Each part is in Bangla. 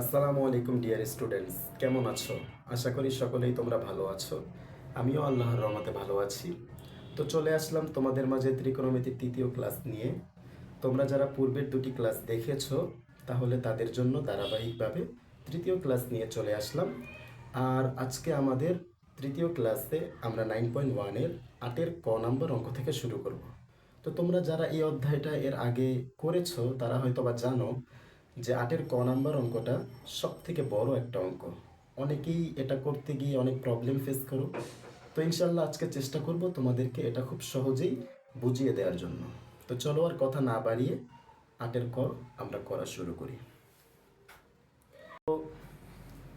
আসসালামু আলাইকুম ডিয়ার স্টুডেন্টস, কেমন আছো? আশা করি সকলেই তোমরা ভালো আছো। আমিও আল্লাহর রহমতে ভালো আছি। তো চলে আসলাম তোমাদের মাঝে ত্রিকোণমিতির তৃতীয় ক্লাস নিয়ে। তোমরা যারা পূর্বের দুটি ক্লাস দেখেছো তাহলে তাদের জন্য ধারাবাহিকভাবে তৃতীয় ক্লাস নিয়ে চলে আসলাম। আর আজকে আমাদের তৃতীয় ক্লাসে আমরা 9.1-এর 8-এর ক নাম্বার অঙ্ক থেকে শুরু করব। তো তোমরা যারা এই অধ্যায়টা এর আগে করেছো তারা হয়তো বা জানো যে 8-এর ক নাম্বার অঙ্কটা সব থেকে বড় একটা অঙ্ক। অনেকেই এটা করতে গিয়ে অনেক প্রবলেম ফেস করো। তো ইনশাল্লাহ আজকে চেষ্টা করব তোমাদেরকে এটা খুব সহজেই বুঝিয়ে দেওয়ার জন্য। তো চলো আর কথা না বাড়িয়ে 8-এর ক আমরা করা শুরু করি।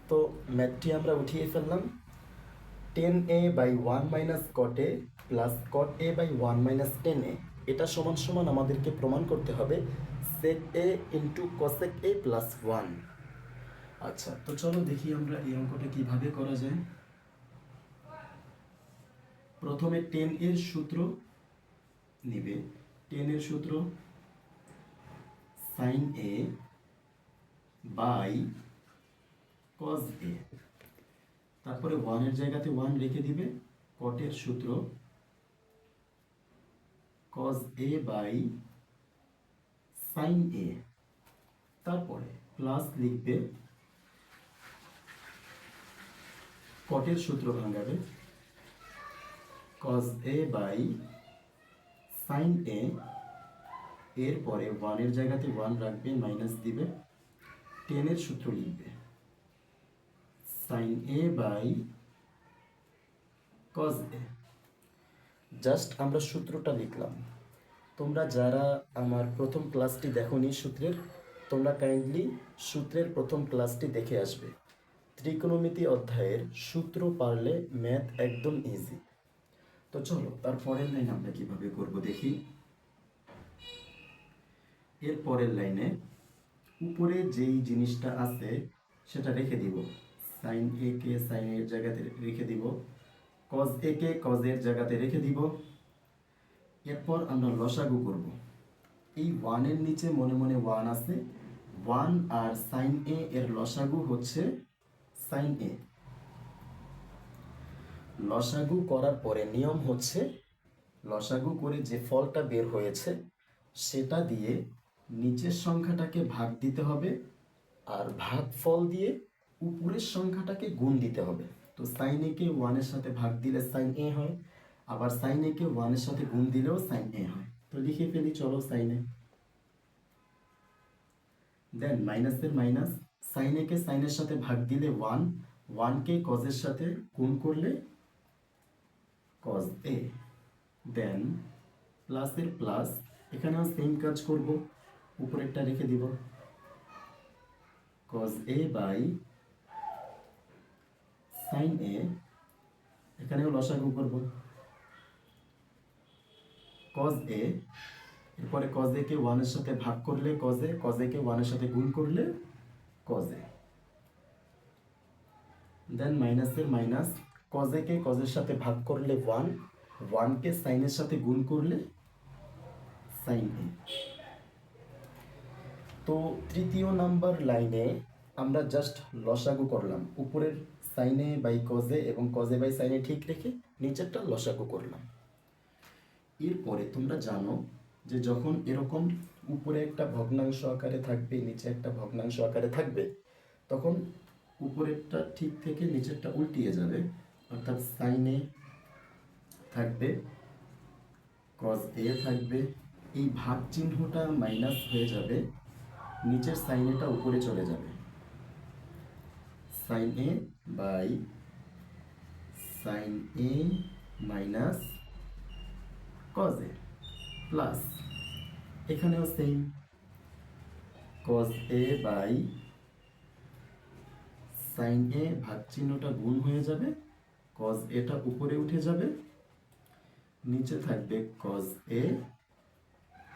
তো ম্যাথটি আমরা উঠিয়ে ফেললাম। 10a/1 - cot a plus cot a/1 - 10a, এটা সমান সমান আমাদেরকে প্রমাণ করতে হবে sec a into cosec a plus 1। আচ্ছা, তো চলো দেখি আমরা এই অঙ্কটা কিভাবে করা যায়। প্রথমে 10 এর সূত্র নিবে। 10 এর সূত্র sin a by cos a, তারপরে 1 এর জায়গাতে 1 রেখে দিবে। cot এর সূত্র cos a by sin a, তারপরে প্লাস লিখবে, কটের সূত্র ভাঙাবে cos a by sin a, এরপরে 1 এর জায়গাতে 1 রাখবে, মাইনাস দিবে, 10 এর সূত্র লিখবে sin a by cos a। Just আমরা সূত্রটা লিখলাম। তোমরা যারা আমার প্রথম ক্লাসটি দেখোনি সূত্রের, তোমরা কাইন্ডলি সূত্রের প্রথম ক্লাসটি দেখে আসবে। ত্রিকোণমিতি অধ্যায়ের সূত্র পারলে ম্যাথ একদম ইজি। তো চলো তার পরের লাইন আমরা কিভাবে করব দেখি। এর পরের লাইনে উপরে যেই জিনিসটা আছে সেটা রেখে দিব। সাইন এ কে সাইন এর জায়গাতে রেখে দিব, কজ এ কে কজ এর জায়গাতে রেখে দিব। এরপর আমরা লসাগু করব। এই 1 এর নিচে মনে মনে 1 আছে, 1 আর সাইন এ এর লসাগু হচ্ছে সাইন এ। লসাগু করার পরে নিয়ম হচ্ছে, লসাগু করে যে ফলটা বের হয়েছে সেটা দিয়ে নিচের সংখ্যাটাকে ভাগ দিতে হবে, আর ভাগফল দিয়ে উপরের সংখ্যাটাকে গুণ দিতে হবে। তো সাইন এ কে 1 এর সাথে ভাগ দিলে সাইন এ হয়, আবার সাইন এ কে 1 এর সাথে গুণ দিলেও সাইন এ হয়। তো লিখে ফেলি চলো সাইন এ। দেন মাইনাসের মাইনাস, সাইন এ কে সাইনের সাথে ভাগ দিলে 1, 1 কে কজের সাথে গুণ করলে কজ এ। দেন প্লাসের প্লাস, এখানেও সেম কাজ করব, উপরেরটা রেখে দিব cos a by sin a, এখানেও লসাগু করব cos a, এরপরে cos a কে 1 এর সাথে ভাগ করলে cos a, cos a কে 1 এর সাথে গুণ করলে cos a। দেন মাইনাসের minus, cos a K cos এর সাথে ভাগ করলে 1, 1 কে sin এর সাথে গুণ করলে sin a। তো তৃতীয় নাম্বার লাইনে আমরা জাস্ট লসাগু করলাম, উপরের sin a by cos a এবং cos a by sin a ঠিক রেখে নিচেরটা লসাগু করলাম। এরপরে তোমরা জানো যে যখন এরকম উপরে একটা ভগ্নাংশ আকারে থাকবে, নিচে একটা ভগ্নাংশ আকারে থাকবে, তখন উপরেরটা ঠিক থেকে নিচেরটা উল্টিয়ে যাবে, অর্থাৎ সাইন এ থাকবে, কজ এ থাকবে, এই ভাগ চিহ্নটা মাইনাস হয়ে যাবে, নিচের সাইন এটা উপরে চলে যাবে, sine A by sine A minus cos A plus, এখানেও same cos a by sin a, ভাগ চিহ্নটা গুণ হয়ে যাবে, cos এটা উপরে উঠে যাবে, নিচে থাকবে cos a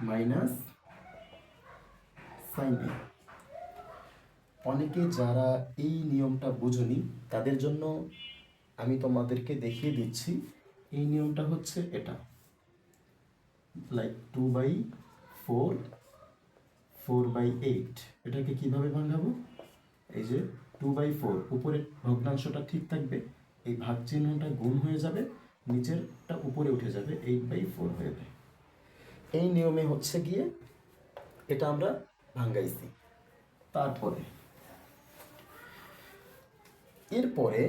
minus sin a। অনেকে যারা এই নিয়মটা বুঝুনি তাদের জন্য আমি তোমাদেরকে দেখিয়ে দিচ্ছি। এই নিয়মটা হচ্ছে এটা, লাইক 2/4, 4/8, এটাকে কিভাবে ভাঙাবো, এই যে 2/4 উপরের ভগ্নাংশটা ঠিক থাকবে, এই ভাগ চিহ্নটা গুণ হয়ে যাবে, নিচেরটা উপরে উঠে যাবে, 8/4 হয়ে যাবে। এই নিয়মে হচ্ছে গিয়ে এটা আমরা ভাঙ্গাইছি। তারপরে এরপরে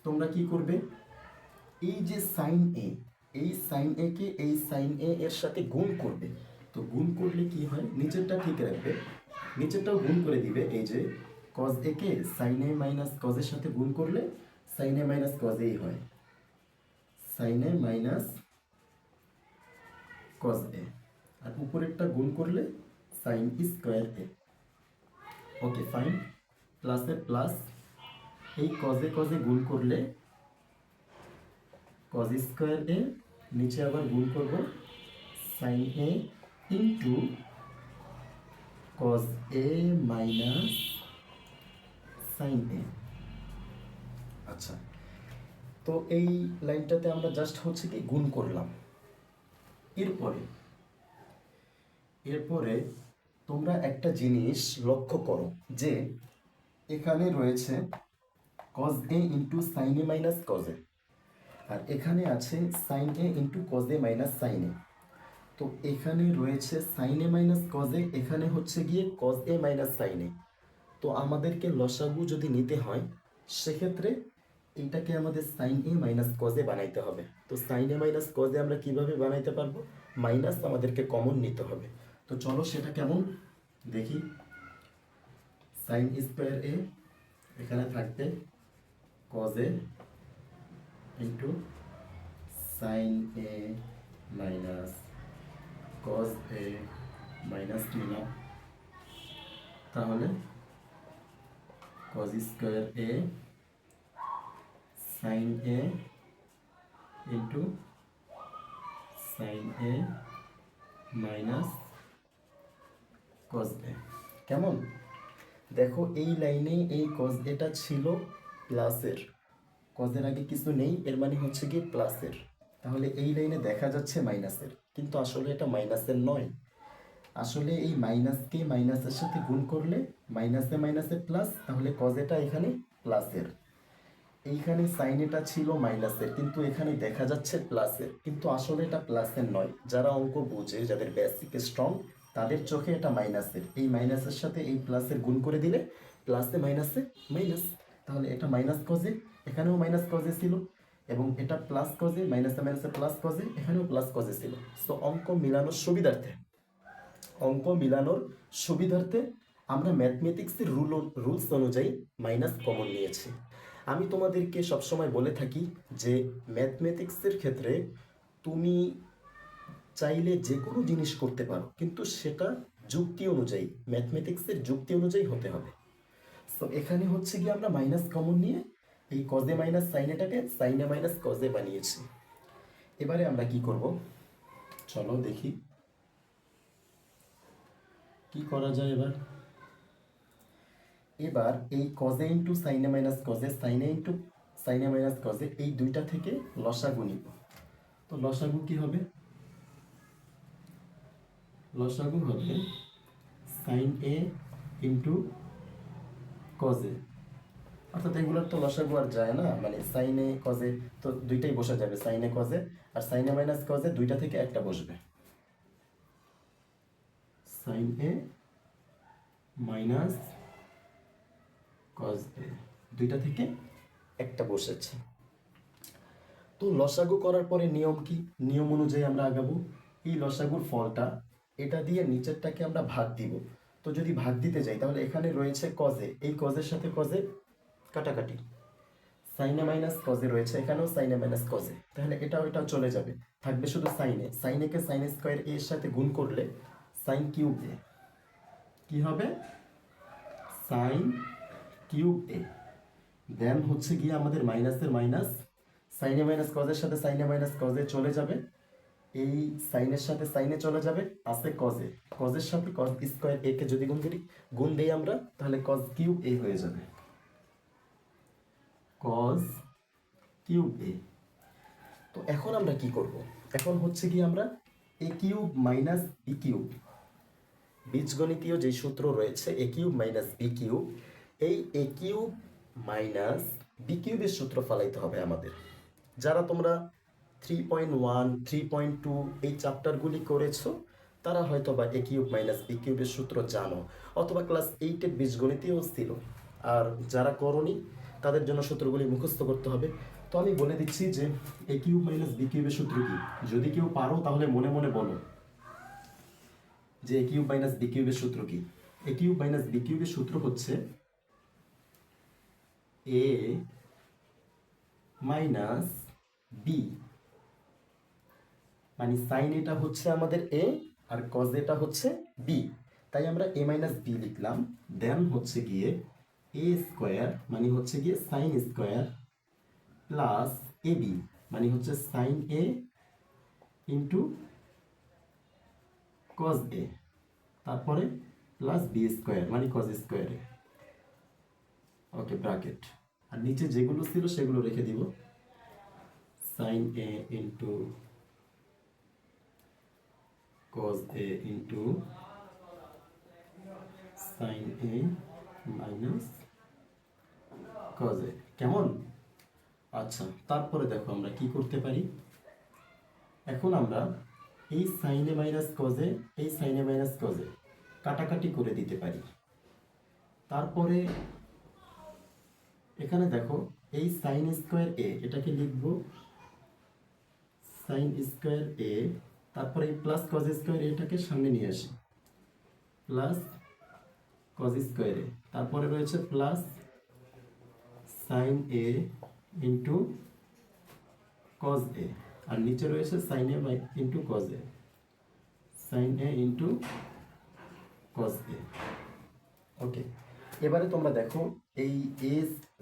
তোমরা কি করবে, এই যে সাইন এ, এই সাইন এ কে এই সাইন এ এর সাথে গুণ করবে। তো গুণ করলে কি হয়, নিচেরটা ঠিক রাখবে, নিচেরটাও গুণ করে দিবে। এই যে কজ এ কে সাইন এ মাইনাস কজের সাথে গুণ করলে সাইন এ মাইনাস কজ এই হয়, sine A minus cos A, আর উপরেরটা গুণ করলে sine square A. Okay fine, প্লাসে প্লাস, এই কজে কজে গুণ করলে কজ স্কোয়ার এ, নিচে আবার গুণ করব sine A into cos A minus sine A. আচ্ছা, তো এই লাইনটাতে আমরা জাস্ট হচ্ছে কি গুণ করলাম। এরপরে এরপরে তোমরা একটা জিনিস লক্ষ্য করো যে এখানে রয়েছে cos A into sine A minus cos A, আর এখানে আছে sine A into cos A minus sine A. তো এখানে রয়েছে sine A minus cos A, এখানে হচ্ছে গিয়ে cos A minus sine A. তো আমাদেরকে লসাগু যদি নিতে হয় সেক্ষেত্রে এইটাকে আমাদের sine A minus cos A বানাইতে হবে। তো sine A minus cos A আমরা কিভাবে বানাইতে পারবো, মাইনাস আমাদেরকে কমন নিতে হবে। তো চলো সেটা কেমন দেখি। সাইন স্কোয়ার এ এখানে থাকবে কজ এ ইন্টু সাইন এ মাইনাস কজ এ মাইনাস নিলাম, তাহলে cos square a sine A into sine A minus cos a. কেমন দেখো, এই লাইনে এই কজ এটা ছিল প্লাসের, কজের আগে কিছু নেই, এর মানে হচ্ছে কি প্লাসের। তাহলে এই লাইনে দেখা যাচ্ছে মাইনাসের, কিন্তু আসলে এটা মাইনাসের নয়। আসলে এই মাইনাসকে মাইনাসের সাথে গুণ করলে মাইনাসে মাইনাসে প্লাস, তাহলে কজ এটা এখানে প্লাসের। এইখানে সাইন এটা ছিল মাইনাসের, কিন্তু এখানে দেখা যাচ্ছে প্লাসের, কিন্তু আসলে এটা প্লাসের নয়। যারা অঙ্ক বোঝে, যাদের বেসিক স্ট্রং, তাদের চোখে এটা মাইনাসের। এই মাইনাসের সাথে এই প্লাসের গুণ করে দিলে প্লাসে মাইনাসে মাইনাস, তাহলে এটা মাইনাস কজে, এখানেও মাইনাস কজে ছিল, এবং এটা প্লাস কজে, মাইনাসে মাইনাসে প্লাস কজে, এখানেও প্লাস কজে ছিল। সো অঙ্ক মিলানোর সুবিধার্থে আমরা ম্যাথমেটিক্সের রুলস অনুযায়ী মাইনাস কমন নিয়েছি। আমি তোমাদেরকে সবসময় বলে থাকি যে ম্যাথমেটিক্সের ক্ষেত্রে তুমি চাইলে যে কোনো জিনিস করতে পারো, কিন্তু সেটা যুক্তি অনুযায়ী, ম্যাথমেটিক্সের যুক্তি অনুযায়ী হতে হবে। তো এখানে হচ্ছে কি আমরা মাইনাস কমন নিয়ে এই কজে মাইনাস সাইনেটাকে সাইনে মাইনাস কজে বানিয়েছি। এবারে আমরা কি করব, চলো দেখি কি করা যায়। এবার এই কজে ইন্টু সাইনে মাইনাস কজে, সাইনে ইন্টু সাইনে মাইনাস কজে, এই দুইটা থেকে লসাগু নিব। তো লসাগু কি হবে, লসাগু হবে সাইন এ ইন্টু কজে, অর্থাৎ এগুলোর তো লসাগু আর যায় না, মানে সাইনে কজে তো দুইটাই বসে যাবে, সাইনে কজে, আর সাইনে মাইনাস কজে দুইটা থেকে একটা বসবে, sine A minus cos a, দুইটা থেকে একটা বসেছে। তো লসাগু করার পরে নিয়ম কি, নিয়ম অনুযায়ী আমরা আগাবো। এই লসাগুর ফলটা এটা দিয়ে নিচেরটাকে আমরা ভাগ দিব। তো যদি ভাগ দিতে যাই তাহলে এখানে রয়েছে কজে, এই কজের সাথে কজে কাটাকাটি, সাইনে মাইনাস কজে রয়েছে, এখানেও সাইনে মাইনাস কজে, তাহলে এটাও এটাও চলে যাবে, থাকবে শুধু সাইনে। সাইনেকে সাইন স্কোয়ার এর সাথে গুণ করলে সাইন কিউব এ, কি হবে সাইন কিউব এ। দেন হচ্ছে গিয়ে আমাদের মাইনাসের মাইনাস, সাইনে মাইনাস কজের সাথে সাইনে মাইনাস কজে চলে যাবে, এই সাইনের সাথে সাইনে চলে যাবে, আছে কজে, কজের সাথে কজ স্কোয়ার এ কে যদি গুণ দিই আমরা, তাহলে কজ কিউব এ হয়ে যাবে, কজ কিউব এ। তো এখন আমরা কি করব, এখন হচ্ছে কি আমরা এ কিউব মাইনাস বি কিউব, বীজগণিতীয় যে সূত্র রয়েছে এ কিউব মাইনাস বি কিউব, এই এ কিউব মাইনাস বি কিউবের সূত্র ফলাইতে হবে আমাদের। যারা তোমরা 3.1 3.2 এই চ্যাপ্টারগুলি করেছো তারা হয়তো বা এ কিউব মাইনাস বি কিউবের সূত্র জানো, অথবা ক্লাস 8-এর বীজগণিতেও ছিল। আর যারা করনি তাদের জন্য সূত্রগুলি মুখস্থ করতে হবে। তো আমি বলে দিচ্ছি যে এ কিউব মাইনাস বি কিউবের সূত্র কি, যদি কেউ পারো তাহলে মনে মনে বলো যে এ কিউব মাইনাস বি কিউবের সূত্র কি। এ কিউব মাইনাস বি কিউবের সূত্র হচ্ছে এ মাইনাস বি, মানে সাইন এটা হচ্ছে আমাদের এ আর কজ এটা হচ্ছে বি, তাই আমরা এ মাইনাস বি লিখলাম। দেন হচ্ছে গিয়ে এ স্কোয়ার মানে হচ্ছে গিয়ে sine square plus a b মানে হচ্ছে sine A into cos a, তারপরে প্লাস বি স্কোয়ার মানে কজ স্কোয়ারে, ওকে ব্র্যাকেট। আর নিচে যেগুলো ছিল সেগুলো রেখে দিব, sine A into cos a into sin a minus cos a, কেমন? আচ্ছা, তারপরে দেখো আমরা কি করতে পারি। এখন আমরা এই sin a minus cos a, এই sin a minus cos a কাটাকাটি করে দিতে পারি। তারপরে এখানে দেখো এই sin স্কোয়ার a এটাকে লিখব sin স্কোয়ার a, তারপরে এই প্লাস cos স্কোয়ার এটাকে সামনে নিয়ে আসি, প্লাস cos স্কোয়ারে, তারপরে রয়েছে plus sine A into cos A, আর নিচে রয়েছে sine A into cos A, sine A into cos A. Okay, এবারে তোমরা দেখো এই এ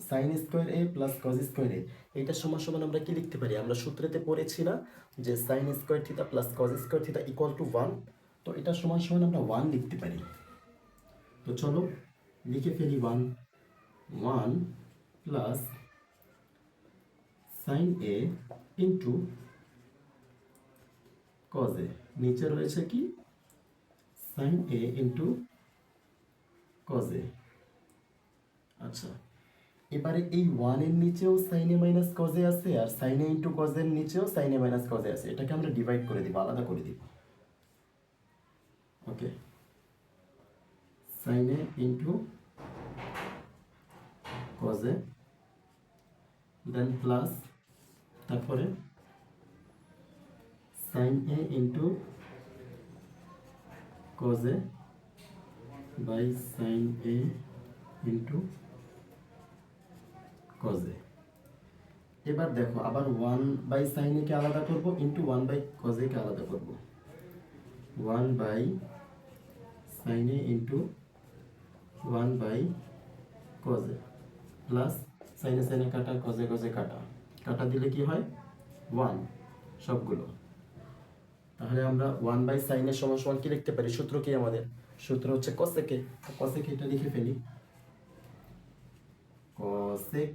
sine square A plus cos square A এইটা সমান সমান আমরা কি লিখতে পারি, আমরা সূত্রেতে পড়েছি না যে sine square theta plus cos square theta equal to 1, তো এটা সমান সমান আমরা 1 লিখতে পারি। তো চলো লিখে ফেলি 1 plus sine A into cos A, নিচে রয়েছে কি sine A into cos A. আচ্ছা, এবারে এই 1 এর নিচেও sine A minus cos A আছে, আর সাইন এ ইন্টু কজ এর নিচেও sine A minus cos A আছে, এটাকে আমরা ডিভাইড করে দিব, আলাদা করে দিব। Okay, sine A into cos A, then plus, তারপরে sine A into cos A by sine A into cos এ। এবার দেখো আবার 1 বাই সাইন এ কে আলাদা করব ইন্টু 1 বাই কজ এ কে আলাদা করব, 1 by sine A into 1 by cos A, plus সাইনে সাইনে কাটা, কজে কজে কাটা, কাটা দিলে কি হয় 1 সবগুলো। তাহলে আমরা 1 বাই সাইনের সমান সমান কি লিখতে পারি, সূত্র কি আমাদের, সূত্র হচ্ছে কসেকে, কসেকে এটা লিখে ফেলি, কসেক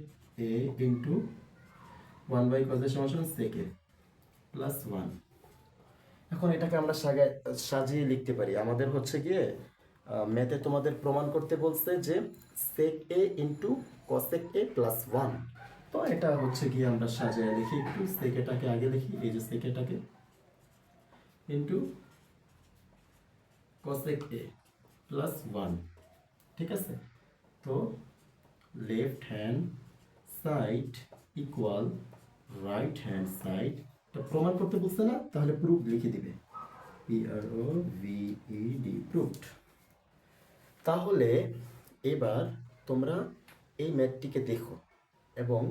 এ ইন্টু 1 বাই কজের সমান সমান সেকে প্লাস 1। এখন এটাকে আমরা সাজিয়ে লিখতে পারি। আমাদের হচ্ছে গিয়ে ম্যাথে তোমাদের প্রমাণ করতে বলছে যে সেক এ ইন্টু কসেক এ প্লাস 1, তো এটা হচ্ছে গিয়ে আমরা সাজিয়ে লিখি, একটু সেকেটাকে আগে লিখি, এই যে সেকেটাকে ইন্টু কসেক এ প্লাস 1, ঠিক আছে। তো left hand side equal right hand side, তো প্রমাণ করতে বলছে না, তাহলে প্রুফ লিখে দিবে, PROVED প্রুফড। তাহলে এবার তোমরা এই ম্যাথটিকে দেখো এবং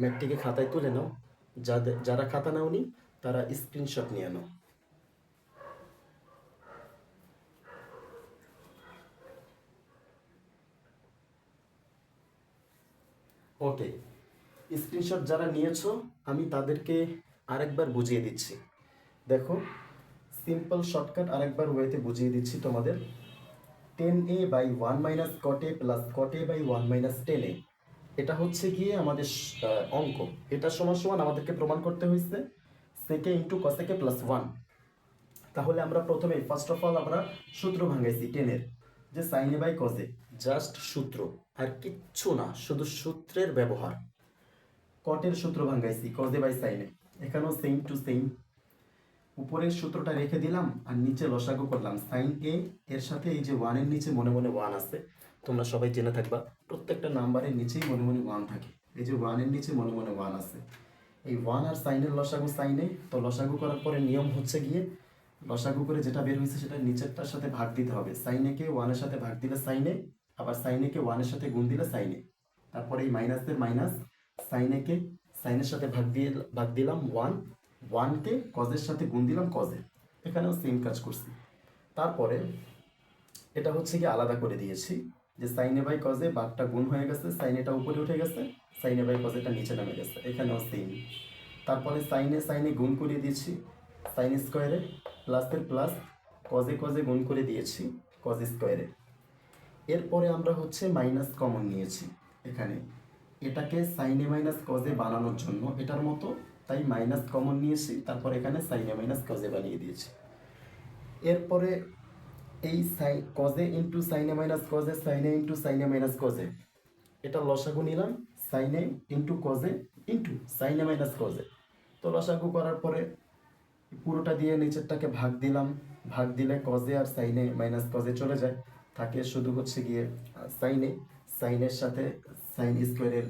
ম্যাথটিকে খাতায় তুলে নাও, যারা খাতা নাওনি তারা স্ক্রিনশট নিয়ে নাও। ওকে, স্ক্রিনশট যারা নিয়েছো আমি তাদেরকে আরেকবার বুঝিয়ে দিচ্ছি। দেখো সিম্পল শর্টকাট আরেকবার ওয়েতে বুঝিয়ে দিচ্ছি তোমাদের। 10a by 1 minus cot a plus cot a by 1 minus 10a, এটা হচ্ছে গিয়ে আমাদের অঙ্ক, এটা সমান সমান আমাদেরকে প্রমাণ করতে হয়েছে সেকে ইন্টু কসেকে প্লাস 1। তাহলে আমরা প্রথমে ফার্স্ট অফ অল আমরা সূত্র ভাঙাইছি 10-এর, যে সাইনে বাই কজে জাস্ট সূত্র, আর কিচ্ছু না, শুধু সূত্রের ব্যবহার। কটের সূত্র ভাঙ্গাইছি কজে বাই সাইনে, এখানেও সেম টু সেম। উপরের সূত্রটা রেখে দিলাম আর নিচে লসাগু করলাম। সাইন এ এর সাথে এই যে ওয়ানের নিচে মনে মনে ওয়ান আছে, তোমরা সবাই জেনে থাকবা প্রত্যেকটা নাম্বারের নিচেই মনে মনে ওয়ান থাকে। এই যে ওয়ানের নিচে মনে মনে ওয়ান আছে, এই ওয়ান আর সাইনের লসাগু সাইনে। তো লসাগু করার পরে নিয়ম হচ্ছে গিয়ে লসাগু করে যেটা বের হয়েছে সেটা নিচেরটার সাথে ভাগ দিতে হবে। সাইনেকে ওয়ানের সাথে ভাগ দিলে সাইনে, আবার সাইনেকে ওয়ানের সাথে গুণ দিলে সাইনে। তারপরে এই মাইনাসের মাইনাস, সাইনেকে সাইনের সাথে ভাগ দিলাম ওয়ান, ওয়ানকে কজের সাথে গুণ দিলাম কজে। এখানেও সেম কাজ করছি। তারপরে এটা হচ্ছে কি আলাদা করে দিয়েছি, যে সাইনে বাই কজে বাঘটা গুণ হয়ে গেছে, সাইনেটা উপরে উঠে গেছে, সাইনে বাই কজেটা নিচে নামে গেছে, এখানেও সেম। তারপরে সাইনে সাইনে গুণ করে দিয়েছি, সাইন স্কোয়ারে প্লাসের প্লাস, কজে কজে গুণ করে দিয়েছি কজ স্কোয়ারে। এরপরে আমরা হচ্ছে মাইনাস কমন নিয়েছি এখানে, এটাকে সাইনে মাইনাস কজে বানানোর জন্য এটার মতো, তাই মাইনাস কমন নিয়েছি, তারপর এখানে সাইনে মাইনাস কজে বানিয়ে দিয়েছি। এরপরে এই কজে ইন্টু সাইনে মাইনাস কজে, সাইনে ইন্টু সাইনে মাইনাস কজে, এটা লসাগু নিলাম, সাইনে ইন্টু কজে ইন্টু সাইনে মাইনাস কজে। তো লসাগু করার পরে পুরোটা দিয়ে নিচেরটাকে ভাগ দিলাম, ভাগ দিলে কজে আর সাইনে মাইনাস কজে চলে যায়, থাকে শুধু হচ্ছে গিয়ে সাইনে, সাইনের সাথে সাইন স্কোয়ারের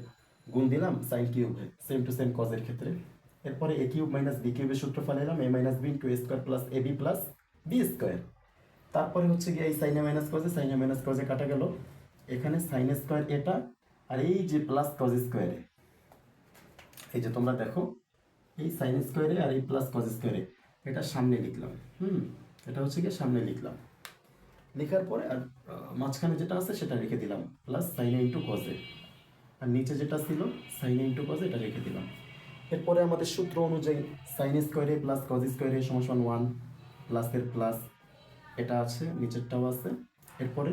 গুণ দিলাম সাইন কিউবে, সেম টু সেম কজের ক্ষেত্রে। এরপরে এ কিউব মাইনাস বি কিউবের সূত্র ফেলাইলাম, এ minus B into A square plus a B plus b square. তারপরে হচ্ছে গিয়ে এই সাইনে মাইনাস কজে, সাইনে মাইনাস কজে কাটা গেল, এখানে সাইন স্কোয়ার এটা, আর এই যে প্লাস কজ স্কোয়ারে, এই যে তোমরা দেখো এই সাইন স্কোয়ারে আর এই প্লাস কজ স্কোয়ারে, এটা সামনে লিখলাম। এটা হচ্ছে গিয়ে সামনে লিখলাম, লেখার পরে আর মাঝখানে যেটা আছে সেটা রেখে দিলাম, প্লাস সাইনে ইন্টু কজে, আর নিচে যেটা ছিল সাইনে ইন্টু কজে এটা রেখে দিলাম। এরপরে আমাদের সূত্র অনুযায়ী সাইন স্কোয়ারে প্লাস কজ স্কোয়ারে সমান ওয়ান, প্লাসের প্লাস এটা আছে, নিচেরটাও আছে। এরপরে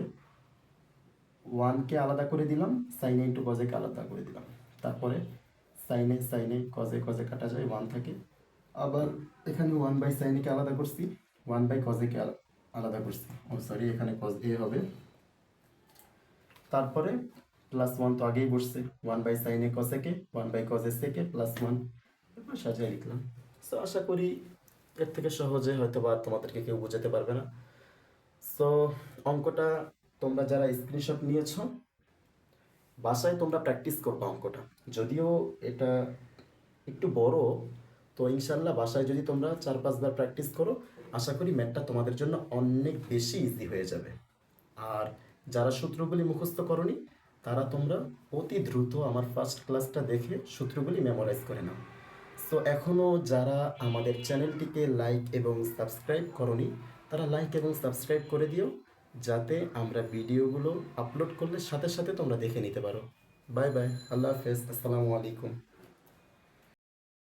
ওয়ানকে আলাদা করে দিলাম, সাইনে ইন্টু কজেকে আলাদা করে দিলাম। তারপরে সাইনে সাইনে কজে কজে কাটা যায়, ওয়ান থাকে। আবার এখানে ওয়ান বাই সাইনেকে আলাদা করছি, ওয়ান বাই কজেকে আলাদা করছি, ও সরি এখানে কজ এ হবে। তারপরে প্লাস ওয়ান তো আগেই বসছে, ওয়ান বাই সাইনে কজেকে, ওয়ান বাই কজে সেকে প্লাস ওয়ান, এরপর সাজিয়ে লিখলাম। সো আশা করি এর থেকে সহজে হয়তো বা তোমাদেরকে কেউ বোঝাতে পারবে না। সো অঙ্কটা তোমরা যারা স্ক্রিনশট নিয়েছো বাসায় তোমরা প্র্যাকটিস করবে অঙ্কটা, যদিও এটা একটু বড়, তো ইনশাল্লাহ বাসায় যদি তোমরা 4-5 বার প্র্যাকটিস করো আশা করি ম্যাথটা তোমাদের জন্য অনেক বেশি ইজি হয়ে যাবে। আর যারা সূত্রগুলি মুখস্থ করনি তারা তোমরা অতি দ্রুত আমার ফার্স্ট ক্লাসটা দেখে সূত্রগুলি মেমোরাইজ করে নাও। সো এখনও যারা আমাদের চ্যানেলটিকে লাইক এবং সাবস্ক্রাইব করনি তারা লাইক এবং সাবস্ক্রাইব করে দিও, যাতে আমরা ভিডিওগুলো আপলোড করলে সাথে সাথে তোমরা দেখে নিতে পারো। বাই বাই, আল্লাহ হাফেজ, আসসালামু আলাইকুম।